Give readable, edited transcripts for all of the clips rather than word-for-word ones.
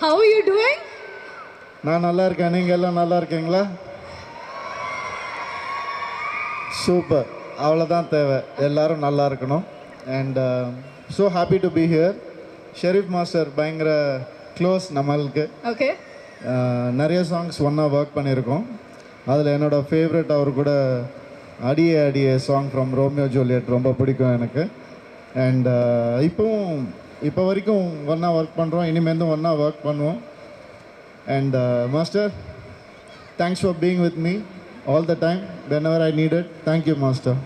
How are you doing? நான் நல்லா இருக்கேன். நீங்கள் எல்லாம் நல்லா இருக்கீங்களா? சூப்பர். அவ்வளோதான் தேவை. எல்லாரும் நல்லா இருக்கணும். And so happy to be here. Sherif master பயங்கர க்ளோஸ் நம்மளுக்கு. ஓகே. நிறைய சாங்ஸ் ஒன்றா ஒர்க் பண்ணியிருக்கோம். அதில் என்னோடய ஃபேவரட் அவர் கூட அடியே அடியே சாங் ஃப்ரம் ரோமியோ ஜூலியட் ரொம்ப பிடிக்கும் எனக்கு. அண்ட் இப்போ வரைக்கும் ஒன்றா ஒர்க் பண்ணுறோம். இனிமேலும் ஒன்றா ஒர்க் பண்ணுவோம். And master, thanks for being with me all the time whenever I needed. Thank you master.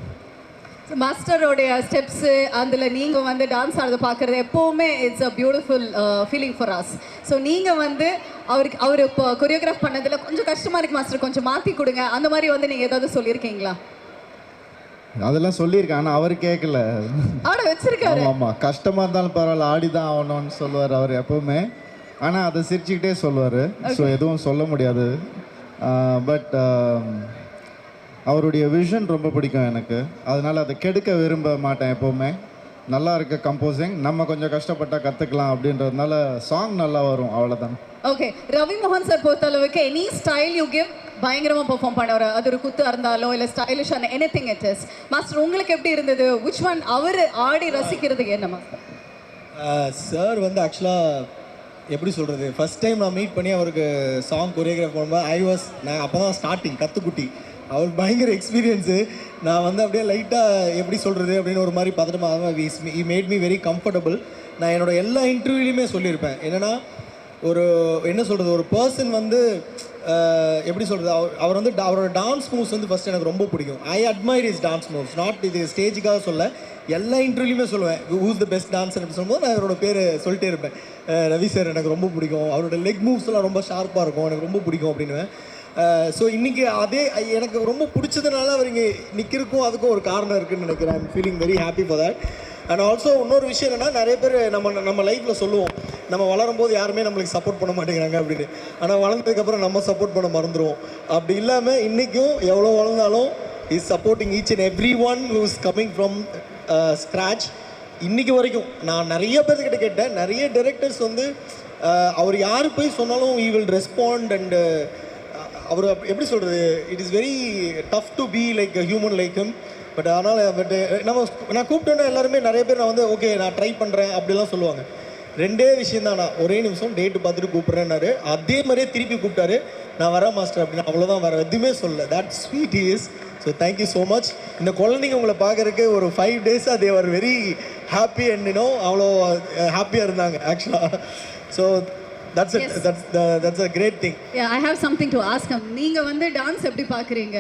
மாஸ்டரோடைய ஸ்டெப்ஸு அதில் நீங்கள் வந்து டான்ஸ் ஆடுறத பார்க்குறது எப்போவுமே it's a beautiful feeling for us. So நீங்கள் வந்து அவர் இப்போ கொரியோகிராஃப் பண்ணதில் கொஞ்சம் கஷ்டமாக இருக்குது மாஸ்டர், கொஞ்சம் மாற்றி கொடுங்க அந்த மாதிரி வந்து நீங்கள் ஏதாவது சொல்லியிருக்கீங்களா? அதெல்லாம் சொல்லியிருக்கேன், ஆனால் அவர் கேட்கல. ஆட வச்சிருக்காரு. ஆமாம், கஷ்டமாக இருந்தாலும் பரவாயில்ல, ஆடி தான் ஆகணும்னு சொல்லுவார் அவர் எப்போவுமே. ஆனால் அதை சிரிச்சுக்கிட்டே சொல்லுவார். ஸோ எதுவும் சொல்ல முடியாது. பட் அவருடைய விஷன் ரொம்ப பிடிக்கும் எனக்கு. அதனால் அதை கெடுக்க விரும்ப மாட்டேன் எப்போவுமே. நல்லா இருக்க கம்போசிங், நம்ம கொஞ்சம் கஷ்டப்பட்டால் கற்றுக்கலாம் அப்படின்றதுனால சாங் நல்லா வரும், அவ்வளோதான். ஓகே. ரவி மோகன் சார் பொறுத்தளவுக்கு எனி ஸ்டைல் யூ கிவ் பயங்கரமாக பெர்ஃபார்ம் பண்ணுவார். அது ஒரு குத்து இருந்தாலோ இல்லை ஸ்டைலிஷான any thing it is. Master உங்களுக்கு எப்படி இருந்தது? விச் ஒன் அவர் ஆடி ரசிக்கிறதுக்கு என்ன மாஸ்டர்? சார் வந்து ஆக்சுவலாக எப்படி சொல்கிறது, ஃபஸ்ட் டைம் நான் மீட் பண்ணி அவருக்கு சாங் கொரியோகிராஃப் பண்ணும்போது நான் அப்போ தான் ஸ்டார்டிங் கற்றுக்குட்டி. அவர் பயங்கர எக்ஸ்பீரியன்ஸு. நான் வந்து அப்படியே லைட்டாக எப்படி சொல்கிறது அப்படின்னு ஒரு மாதிரி பதட்டமாக ஈ மேட் மீ வெரி கம்ஃபர்டபுள். நான் என்னோடய எல்லா இன்டர்வியூலையுமே சொல்லியிருப்பேன். என்னென்னா என்ன சொல்கிறது, ஒரு பர்சன் வந்து எப்படி சொல்கிறது, அவர் வந்து அவரோட டான்ஸ் மூவ்ஸ் வந்து ஃபஸ்ட் எனக்கு ரொம்ப பிடிக்கும். I admire his dance moves. Not இது ஸ்டேஜுக்காக சொல்ல, எல்லா இன்டர்வியூலையுமே சொல்லுவேன் ஹூஸ் த பெஸ்ட் டான்ஸர் அப்படின்னு சொல்லும்போது நான் அவரோட பேர் சொல்லிட்டே இருப்பேன். ரவி சார் எனக்கு ரொம்ப பிடிக்கும், அவரோட லெக் மூவ்ஸ்லாம் ரொம்ப ஷார்ப்பாக இருக்கும், எனக்கு ரொம்ப பிடிக்கும் அப்படின்னுவேன். ஸோ இன்றைக்கி அதே எனக்கு ரொம்ப பிடிச்சதுனால அவர் இங்கே நிற்கிறக்கும் அதுக்கும் ஒரு காரணம் இருக்குதுன்னு நினைக்கிறேன். I'm feeling very happy for that. And also இன்னொரு விஷயம் என்னென்னா, நிறைய பேர் நம்ம லைஃப்பில் சொல்லுவோம், நம்ம வளரும்போது யாருமே நம்மளுக்கு சப்போர்ட் பண்ண மாட்டேங்கிறாங்க அப்படின்னு. ஆனால் வளர்ந்ததுக்கப்புறம் நம்ம சப்போர்ட் பண்ண மறந்துடுவோம். அப்படி இல்லாமல் இன்றைக்கும் எவ்வளோ வளர்ந்தாலும் is supporting each and every one who is coming from scratch. இன்றைக்கி வரைக்கும் நான் நிறைய பேர்கிட்ட கேட்டேன், நிறைய டைரக்டர்ஸ் வந்து அவர் யார் போய் சொன்னாலும் ஈ வில் ரெஸ்பாண்ட். அண்டு அவர் எப்படி சொல்கிறது, it is very tough to be like a human like him. But அதனால் நான் கூப்பிட்டோன்னே எல்லாருமே நிறைய பேர் நான் வந்து ஓகே நான் ட்ரை பண்ணுறேன் அப்படிலாம் சொல்லுவாங்க. ரெண்டே விஷயம் தான், நான் ஒரே நிமிஷம் டேட்டு பார்த்துட்டு கூப்பிட்றேன்னாரு. அதே மாதிரியே திருப்பி கூப்பிட்டாரு, நான் வரேன் மாஸ்டர் அப்படின்னு. அவ்வளோதான், வேறு எதுவுமே சொல்ல. That sweet is. So thank you so much. இந்த குழந்தைங்க உங்களை பார்க்குறதுக்கு ஒரு 5 டேஸாக they are very happy and அவ்வளோ ஹாப்பியாக இருந்தாங்க ஆக்சுவலாக. So that's it. Yes. That's a great thing. Yeah, I have something to ask him. நீங்க வந்து டான்ஸ் எப்படி பார்க்குறீங்க?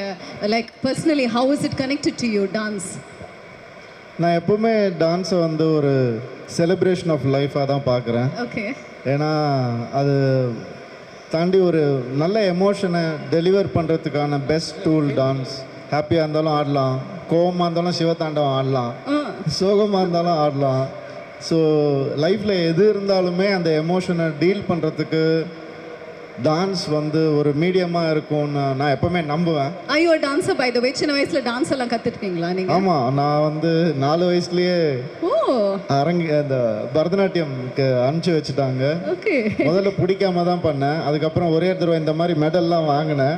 Like personally how is it connected to you, dance? நான் எப்போவுமே டான்ஸை வந்து ஒரு செலிப்ரேஷன் ஆஃப் லைஃபாக தான் பார்க்குறேன். ஓகே. ஏன்னா அது தாண்டி ஒரு நல்ல எமோஷனை டெலிவர் பண்ணுறதுக்கான பெஸ்ட் டூல் டான்ஸ். ஹாப்பியாக இருந்தாலும் ஆடலாம், கோவமாக இருந்தாலும் சிவதாண்டவம் ஆடலாம், சோகமாக இருந்தாலும் ஆடலாம். ஸோ லைஃப்பில் எது இருந்தாலுமே அந்த எமோஷனை டீல் பண்ணுறதுக்கு டான்ஸ் வந்து ஒரு மீடியமாக இருக்கும்னு நான் எப்போவுமே நம்புவேன். ஐயோ டான்ஸர் பை த வே, சின்ன வயசில் டான்ஸ் எல்லாம் கற்றுருக்கீங்களா நீங்கள்? ஆமாம், நான் வந்து 4 வயசுலேயே அந்த பரதநாட்டியம்க்கு அனுப்பிச்சி வச்சுட்டாங்க. ஓகே. முதல்ல பிடிக்காம தான் பண்ணேன். அதுக்கப்புறம் ஒரே தடவை இந்த மாதிரி மெடல்லாம் வாங்கினேன்.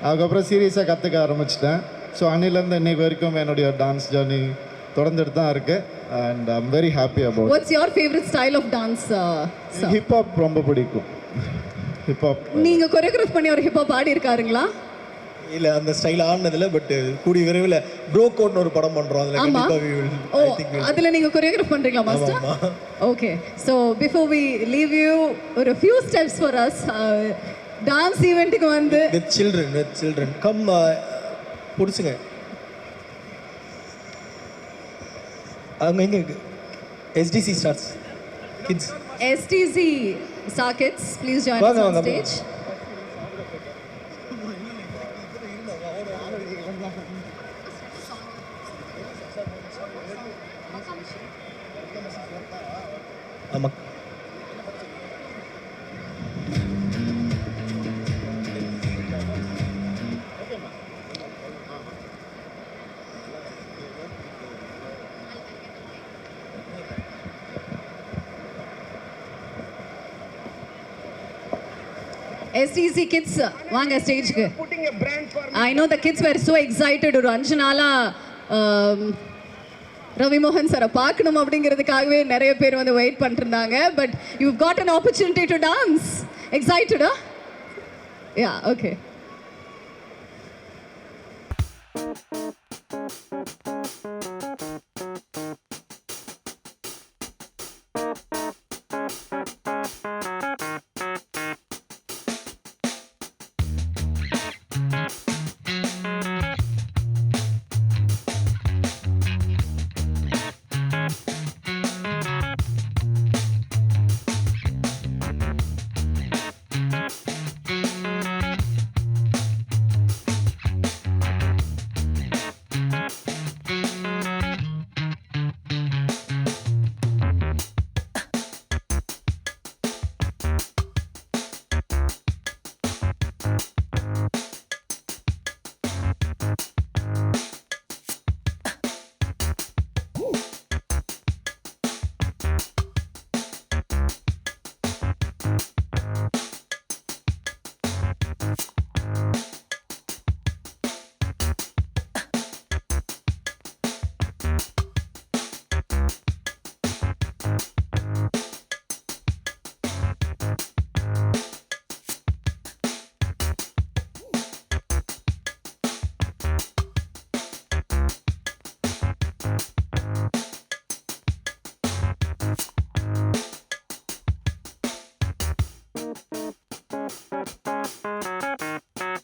அதுக்கப்புறம் சீரியஸாக கற்றுக்க ஆரம்பிச்சிட்டேன். ஸோ அன்னிலேருந்து இன்னைக்கு வரைக்கும் என்னுடைய டான்ஸ் ஜர்னி தொடர்ந்துட்டு தான் இருக்கு. And I'm very happy about. What's your favourite style of dance? Hip hop ரொம்ப பிடிக்கும். ஹிப்ஹாப் நீங்கள் கொரியோகிராஃப் பண்ணி ஒரு ஹிப்ஹாப் ஆடி இருக்காருங்களா? இல்லை, அந்த ஸ்டைல் ஆடினதில்லை. பட் கூடிய விரைவில் ப்ரோ கோட்னு ஒரு படம் பண்ணுறோம். அதில் கண்டிப்பாக அதில் நீங்கள் கொரியோகிராஃப் பண்ணுறீங்களா master? Okay. So before we leave you ஒரு few steps for us. Dance ஈவெண்ட்டுக்கு வந்து வித் சில்ட்ரன் கம் பிடிச்சுங்க. அவங்க எங்கே இருக்கு? SDC stars kids. STC Star Kids, please join us on stage. ஆமாம். STC கிட்ஸ் வாங்க ஸ்டேஜ்க்கு. I know the kids were so excited. ஒரு 5 நாளா ரவி மோகன் சாரை பார்க்கணும் அப்படிங்கிறதுக்காகவே நிறைய பேர் வந்து வெயிட் பண்ணிருந்தாங்க. But you got an opportunity to dance. Excited? Yeah, okay.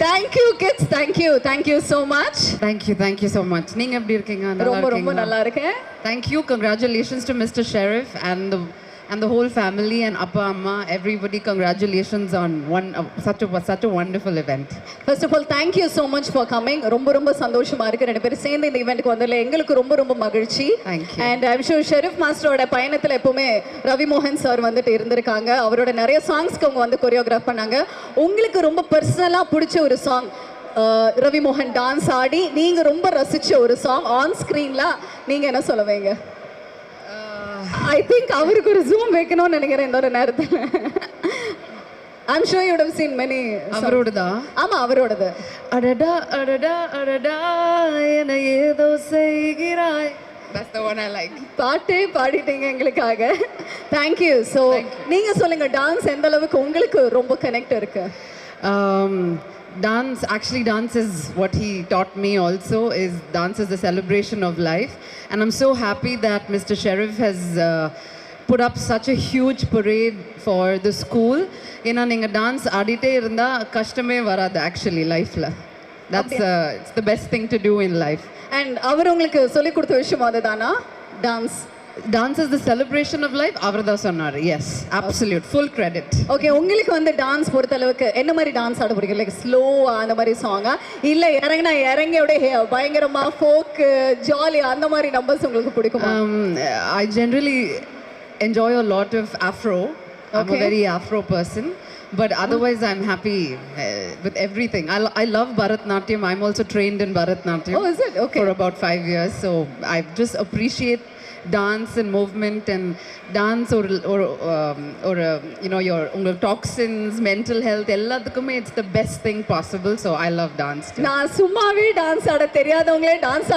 Thank you kids, thank you so much. Thank you so much. நீங்க எப்படி இருக்கீங்க? ரொம்ப ரொம்ப நல்லா இருக்கேன். Thank you, congratulations to Mr. Sheriff and the whole family and Appa Amma, everybody. Congratulations on such a wonderful event. First of all, thank you so much for coming. ரொம்ப ரொம்ப சந்தோஷமா இருக்கு ரெண்டு பேரும் சேர்ந்து இந்த ஈவென்ட்க்கு வந்ததுல எங்களுக்கு ரொம்ப ரொம்ப மகிழ்ச்சி. Thank you. And I'm sure Sharif மாஸ்டரோட பயணத்துல எப்பவுமே ரவி மோகன் சார் வந்துட்டு இருந்திருக்காங்க. அவரோட நிறைய சாங்ஸ்க்கு அவங்க வந்து கொரியோகிராஃப் பண்ணாங்க. உங்களுக்கு ரொம்ப பர்சனலா பிடிச்ச ஒரு சாங் ரவி மோகன் டான்ஸ் ஆடி நீங்க ரொம்ப ரசிச்ச ஒரு சாங் ஆன் ஸ்கிரீன்ல நீங்க என்ன சொல்லுவீங்க? I think அவருக்கு ஒரு ஜூம் வைக்கணும்னு நினைக்கிறேன் இந்த ஒரு நேரத்துல. I'm sure you would have seen many. அவரோடதா? ஆமா அவரோடது. அடடா அடடா அடடா என்ன ஏதோ செய்கிறாய். That's the one I like. பாட்டே பாடிட்டீங்க எங்களுக்காக. Thank you. So நீங்க சொல்லுங்க டான்ஸ் எந்த அளவுக்கு உங்களுக்கு ரொம்ப கனெக்ட் இருக்கு? Dance is what he taught me also. Dance is the celebration of life, and I'm so happy that Mr. Sheriff has put up such a huge parade for the school. ஏன்னா நீங்க dance ஆடிட்டே இருந்தா கஷ்டமே வராது actually lifeல. It's the best thing to do in life. And அவர் உங்களுக்கு சொல்லி கொடுத்த விஷயம் அதுதானா? Dance is the celebration of life. அவர்தான் சொன்னார். Yes, absolute full credit. Okay, உங்களுக்கு வந்து டான்ஸ் பொறுத்த அளவுக்கு என்ன மாதிரி டான்ஸ் ஆட பிடிக்கும்? லைக் ஸ்லோவா அந்த மாதிரி சாங்கா இல்ல இறங்கியோட பயங்கரமா ஃபோக் ஜாலி அந்த மாதிரி நம்பர்ஸ் உங்களுக்கு பிடிக்குமா? I generally enjoy a lot of Afro. I'm a very Afro person. But otherwise, I'm happy with everything. I love Bharatnatyam. I'm also trained in Bharatnatyam. Oh, is it? Okay. For about 5 years. So I just appreciate dance and movement and dance or you know your toxins, mental health. எல்லாத்துக்குமே it's the best thing possible. So I love dance too. நான் சும்மாவே dance ஆட தெரியாதவங்களே dance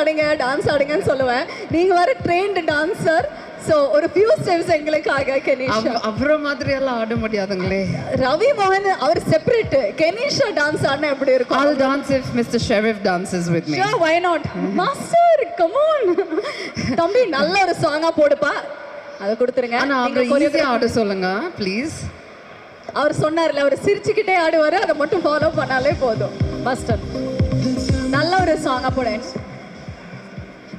ஆடுங்கன்னு சொல்லுவேன். நீங்க வர trained dancer. So ஒரு few steps எங்களுக்காக Kenisha. அவர மாதிரி எல்லாம் ஆட முடியாதுங்களே. ரவி மோகன் அவர் செப்பரேட். கெனிஷா டான்ஸ் ஆடுனா எப்படி இருக்கும்? I'll dance if Mr. Sheriff dances with me. Sure, why not? Master, come on. தம்பி நல்ல ஒரு சாங்கா போடுப்பா. அத கொடுத்துருங்க. ஆனா அவர் ஈஸியா ஆட சொல்லுங்க ப்ளீஸ். அவர் சொன்னார்ல அவர் சிரிச்சுக்கிட்டே ஆடுவாரு, அதை மட்டும் ஃபாலோ பண்ணாலே போதும். மாஸ்டர் நல்ல ஒரு சாங்கா போடுங்க.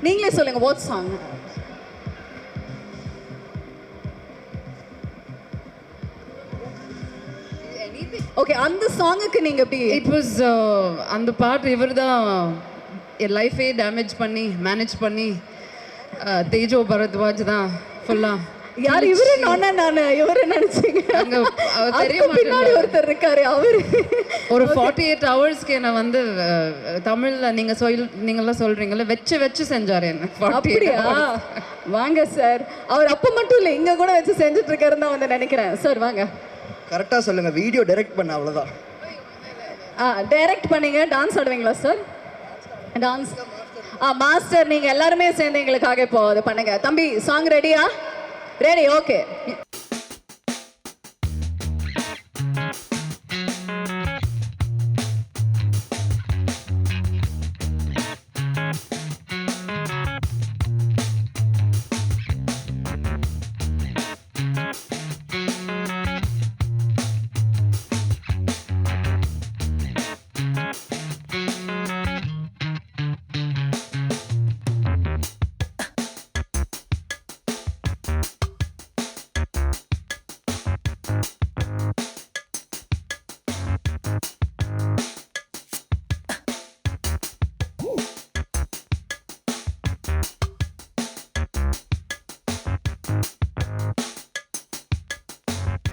நீங்களே சொல்லுங்க what song? ஓகே, அந்த சாங்குக்கு நீங்க எப்படி? இட் வாஸ் அந்த பாட்டு இவர்தான் என் லைஃபே டேமேஜ் பண்ணி மேனேஜ் பண்ணி தேஜோ பரத்வாஜ் தான் ஃபுல்லா. யார் இவரு? நான் இவரு நினைச்சீங்க. பின்னாடி ஒருத்தர் இருக்காரு அவரு. ஒரு 48 ஹவர்ஸ்க்கு என்ன வந்து தமிழ்ல நீங்கெல்லாம் சொல்றீங்கல்ல வச்சு செஞ்சாரு என்ன 48 hours. வாங்க சார், அவர் அப்ப மட்டும் இல்ல இங்க கூட வச்சு செஞ்சுட்டு இருக்காருன்னு தான் வந்து நினைக்கிறேன். சார் வாங்க. கரெக்டாக சொல்லுங்கள், வீடியோ டைரக்ட் பண்ண அவ்வளோதான். டைரக்ட் பண்ணீங்க, டான்ஸ் ஆடுவீங்களா சார்? டான்ஸ் மாஸ்டர் நீங்கள் எல்லாருமே சேர்ந்து எங்களுக்காக இப்போ அது பண்ணுங்க. தம்பி சாங் ரெடியா? Ready, okay.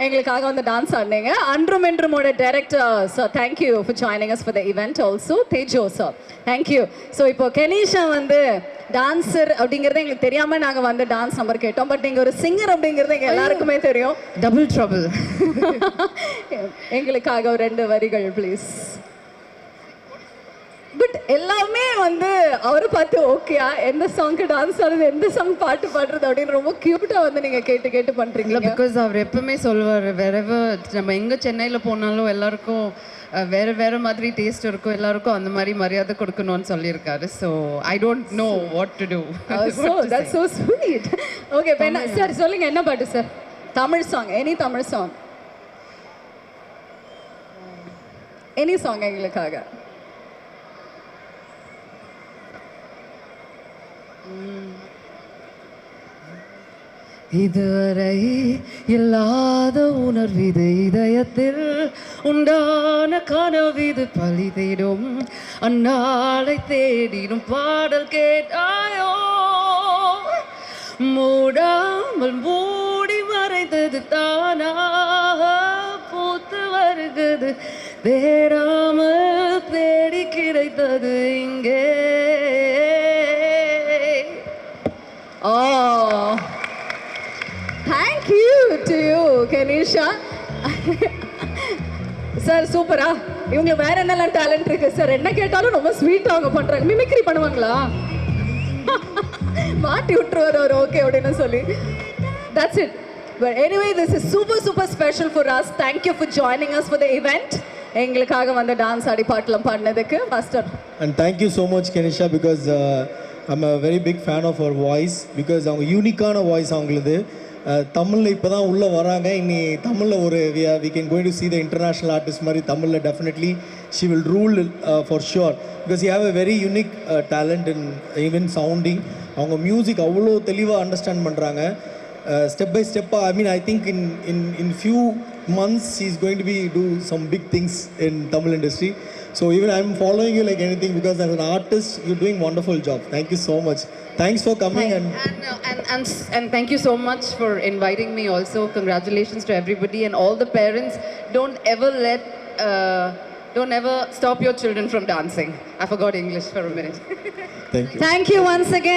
எங்களுக்காக வந்து டான்ஸ் ஆடினீங்க. அன்றும் என்றுமோட director sir, thank you for joining us for the event also. Tejo sir, thank you. So இப்போ கெனிஷா வந்து டான்ஸர் அப்படிங்கிறது எங்களுக்கு தெரியாம நாங்கள் வந்து டான்ஸ் நம்பர் கேட்டோம். பட் நீங்கள் ஒரு சிங்கர் அப்படிங்கிறது எங்கள் எல்லாருக்குமே தெரியும். Double trouble. எங்களுக்காக ஒரு 2 வரிகள் ப்ளீஸ். பட் எல்லாமே வந்து அவரை பார்த்து ஓகேயா, எந்த சாங்க்கு டான்ஸ் ஆடுறது, எந்த சாங் பாட்டு பாடுறது அப்படின்னு ரொம்ப க்யூட்டாக வந்து நீங்கள் கேட்டு கேட்டு பண்ணுறீங்களா? பிகாஸ் அவர் எப்பவுமே சொல்லுவார், வெறவர் நம்ம எங்கே சென்னையில் போனாலும் எல்லாருக்கும் வேறு மாதிரி டேஸ்ட் இருக்கும், எல்லாருக்கும் அந்த மாதிரி மரியாதை கொடுக்கணும்னு சொல்லியிருக்காரு. So I don't know what to do. That's so sweet. Okay sir, சொல்லுங்கள் என்ன பாட்டு சார்? Tamil song, any Tamil song, any song எங்களுக்காக. இதுவரை இல்லாத உணர்விது இதயத்தில் உண்டான கனவிது பழி தேடும் அந்நாளை தேடிடும் பாடல் கேட்டாயோ, மூடாமல் மூடி மறைந்தது தானாக பூத்து வருகிறது, தேடாமல் தேடி கிடைத்தது இங்கே. Oh, thank you to you, Kenisha. Sir சூப்பரா. இவங்க வேற என்னெல்லாம் டேலண்ட் இருக்கு சார்? என்ன கேட்டாலும் ரொம்ப ஸ்வீட்டாக அவங்க பண்றாங்க. மிமிக்ரி பண்ணுவாங்களா? மாட்டி விட்டுருவார் அவர் ஓகே அப்படின்னு சொல்லி. That's it. But anyway, this is super special for us. Thank you for joining us for the event. எங்களுக்காக வந்து டான்ஸ் ஆடி பாட்டெல்லாம் பாடினதுக்கு master. And thank you so much, Kenisha, because I'm a very big fan of her voice, because அவங்க யூனிக்கான voice அவங்களுது. தமிழில் இப்போ தான் உள்ளே வராங்க. இனி தமிழில் ஒரு we can going to see the international artist மாதிரி தமிழில் definitely she will rule for sure, because you have a very unique talent in even sounding. அவங்க மியூசிக் அவ்வளோ தெளிவாக அண்டர்ஸ்டாண்ட் பண்ணுறாங்க. ஸ்டெப் பை ஸ்டெப்பாக, I mean, I think in few months she's going to be do some big things in Tamil industry. So even I'm following you like anything, because as an artist you're doing wonderful job. Thank you so much. Thanks for coming. And thank you so much for inviting me also. Congratulations to everybody and all the parents. Don't ever stop your children from dancing. I forgot English for a minute. Thank you. Thank you once again.